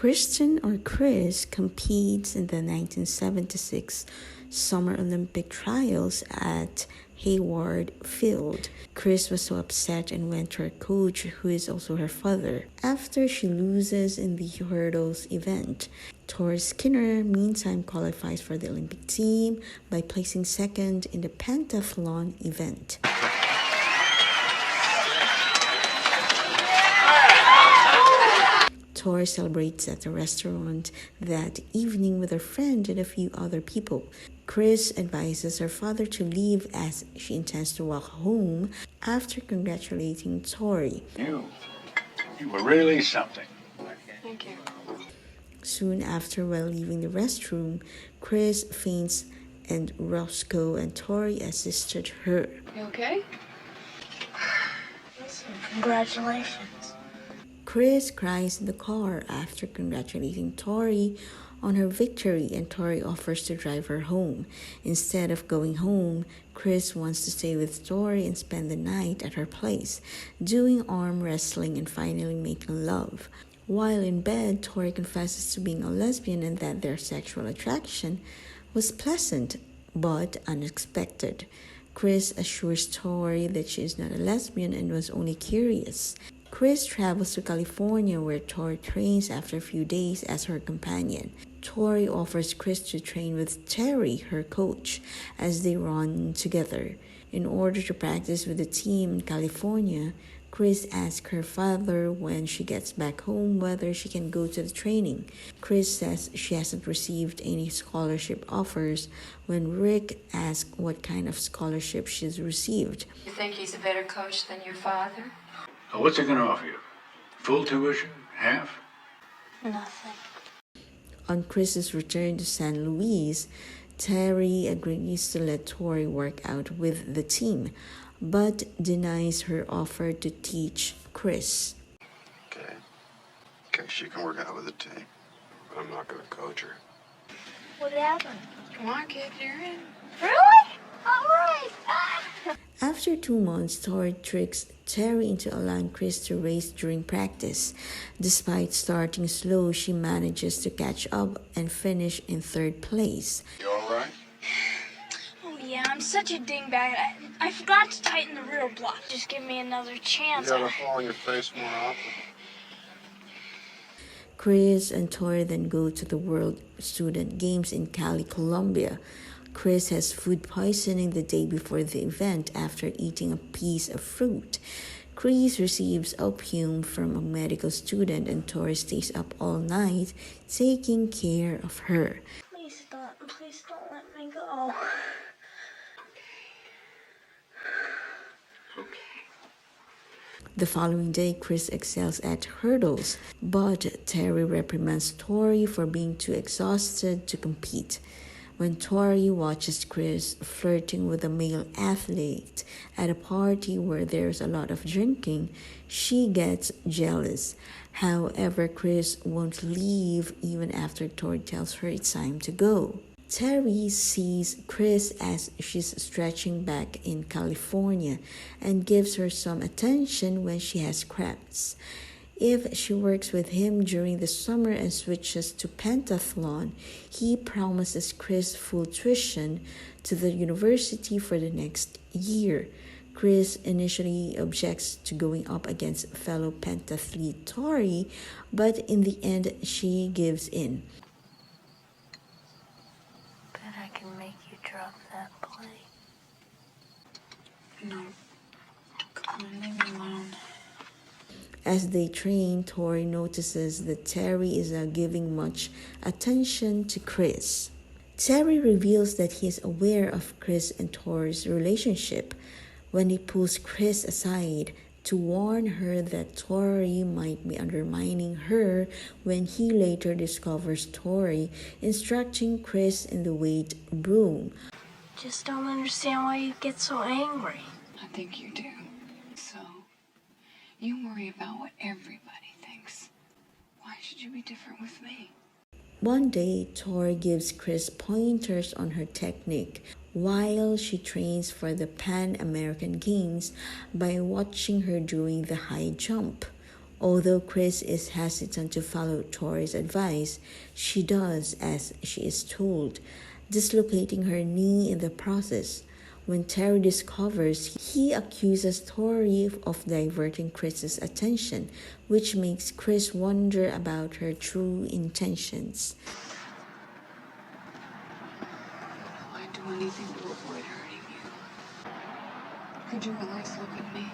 Kristen or Chris competes in the 1976 Summer Olympic trials at Hayward Field. Chris was so upset and went to her coach, who is also her father, after she loses in the hurdles event. Tory Skinner, meantime, qualifies for the Olympic team by placing second in the pentathlon event. Tory celebrates at a restaurant that evening with her friend and a few other people. Chris advises her father to leave as she intends to walk home after congratulating Tory. You were really something. Thank you. Soon after, while leaving the restroom, Chris faints and Roscoe and Tory assisted her. You okay? Listen, congratulations. Chris cries in the car after congratulating Tory on her victory, and Tory offers to drive her home. Instead of going home, Chris wants to stay with Tory and spend the night at her place, doing arm wrestling and finally making love. While in bed, Tory confesses to being a lesbian and that their sexual attraction was pleasant but unexpected. Chris assures Tory that she is not a lesbian and was only curious. Chris travels to California, where Tory trains after a few days as her companion. Tory offers Chris to train with Terry, her coach, as they run together. In order to practice with the team in California, Chris asks her father when she gets back home whether she can go to the training. Chris says she hasn't received any scholarship offers when Rick asks what kind of scholarship she's received. You think he's a better coach than your father? Oh, what's it going to offer you? Full tuition? Half? Nothing. On Chris's return to San Luis, Terry agrees to let Tory work out with the team, but denies her offer to teach Chris. Okay, she can work out with the team. But I'm not going to coach her. What happened? Come on, kid, you're in. Really? All right. After 2 months, Tory tricks Terry into allowing Chris to race during practice. Despite starting slow, she manages to catch up and finish in third place. You all right? Oh, yeah, I'm such a dingbat. I forgot to tighten the rear block. Just give me another chance. You gotta fall on your face more often. Chris and Tory then go to the World Student Games in Cali, Colombia. Chris has food poisoning the day before the event after eating a piece of fruit. Chris receives opium from a medical student and Tory stays up all night taking care of her. Please don't let me go. The following day, Chris excels at hurdles, but Terry reprimands Tory for being too exhausted to compete. When Tory watches Chris flirting with a male athlete at a party where there's a lot of drinking, she gets jealous. However, Chris won't leave even after Tory tells her it's time to go. Terry sees Chris as she's stretching back in California and gives her some attention when she has cramps. If she works with him during the summer and switches to pentathlon, he promises Chris full tuition to the university for the next year. Chris initially objects to going up against fellow pentathlete Tory, but in the end, she gives in. Bet I can make you drop that plate. No. Come on, leave me alone. As they train, Tory notices that Terry is not giving much attention to Chris. Terry reveals that he is aware of Chris and Tory's relationship when he pulls Chris aside to warn her that Tory might be undermining her when he later discovers Tory instructing Chris in the weight room. Just don't understand why you get so angry. I think you do. So, you worry about what everybody thinks. Why should you be different with me? One day, Tory gives Chris pointers on her technique while she trains for the Pan American Games by watching her doing the high jump. Although Chris is hesitant to follow Tory's advice, she does as she is told, dislocating her knee in the process. When Terry discovers, he accuses Tory of diverting Chris's attention, which makes Chris wonder about her true intentions. I'd do anything to avoid hurting you. Could you at least look at me?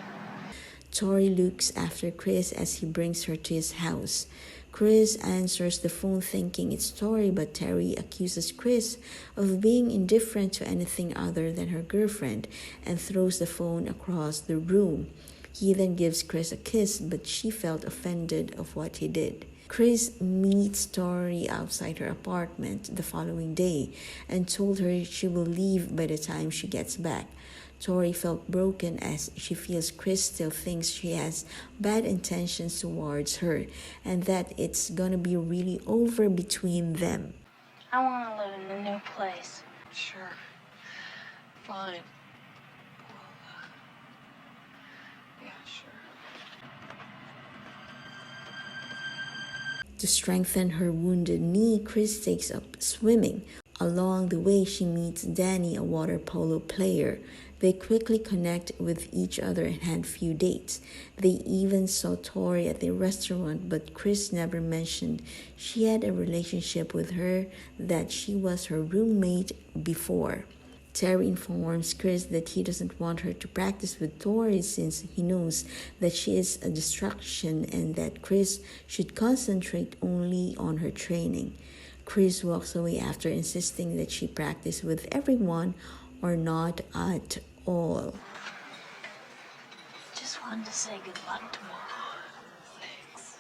Tory looks after Chris as he brings her to his house. Chris answers the phone thinking it's Tory, but Terry accuses Chris of being indifferent to anything other than her girlfriend and throws the phone across the room. He then gives Chris a kiss, but she felt offended of what he did. Chris meets Tory outside her apartment the following day and told her she will leave by the time she gets back. Tory felt broken as she feels Chris still thinks she has bad intentions towards her and that it's gonna be really over between them. I want to live in the new place. Sure. Fine. Yeah, sure. To strengthen her wounded knee, Chris takes up swimming. Along the way, she meets Danny, a water polo player. They quickly connect with each other and had few dates. They even saw Tory at the restaurant, but Chris never mentioned she had a relationship with her, that she was her roommate before. Terry informs Chris that he doesn't want her to practice with Tory since he knows that she is a distraction and that Chris should concentrate only on her training. Chris walks away after insisting that she practice with everyone or not at all. Just wanted to say good luck tomorrow. Thanks.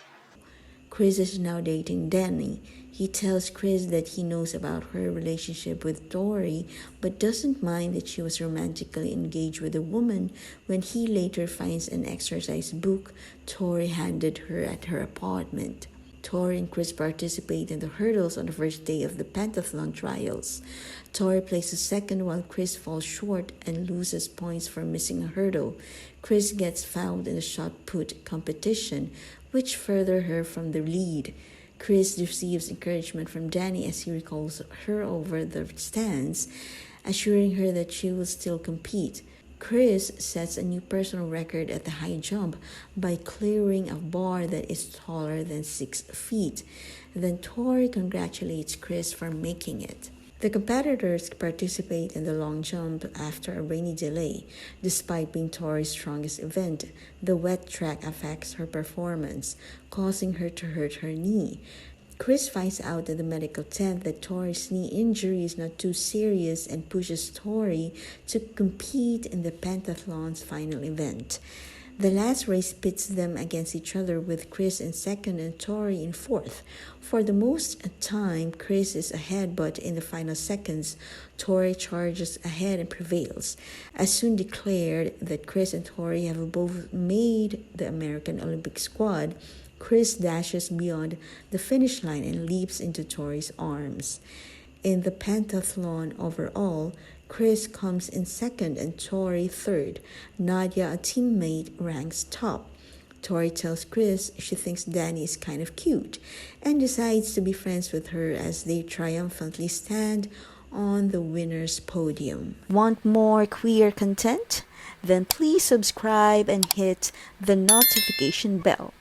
Chris is now dating Danny. He tells Chris that he knows about her relationship with Tory, but doesn't mind that she was romantically engaged with a woman when he later finds an exercise book Tory handed her at her apartment. Tory and Chris participate in the hurdles on the first day of the pentathlon trials. Tory places second while Chris falls short and loses points for missing a hurdle. Chris gets fouled in the shot put competition, which further her from the lead. Chris receives encouragement from Danny as he recalls her over the stands, assuring her that she will still compete. Chris sets a new personal record at the high jump by clearing a bar that is taller than 6 feet. Then Tory congratulates Chris for making it. The competitors participate in the long jump after a rainy delay. Despite being Tory's strongest event, the wet track affects her performance, causing her to hurt her knee. Chris finds out in the medical tent that Tory's knee injury is not too serious and pushes Tory to compete in the pentathlon's final event. The last race pits them against each other with Chris in second and Tory in fourth. For the most time, Chris is ahead, but in the final seconds, Tory charges ahead and prevails. As soon declared that Chris and Tory have both made the American Olympic squad, Chris dashes beyond the finish line and leaps into Tory's arms. In the pentathlon overall, Chris comes in second and Tory third. Nadia, a teammate, ranks top. Tory tells Chris she thinks Danny is kind of cute and decides to be friends with her as they triumphantly stand on the winner's podium. Want more queer content? Then please subscribe and hit the notification bell.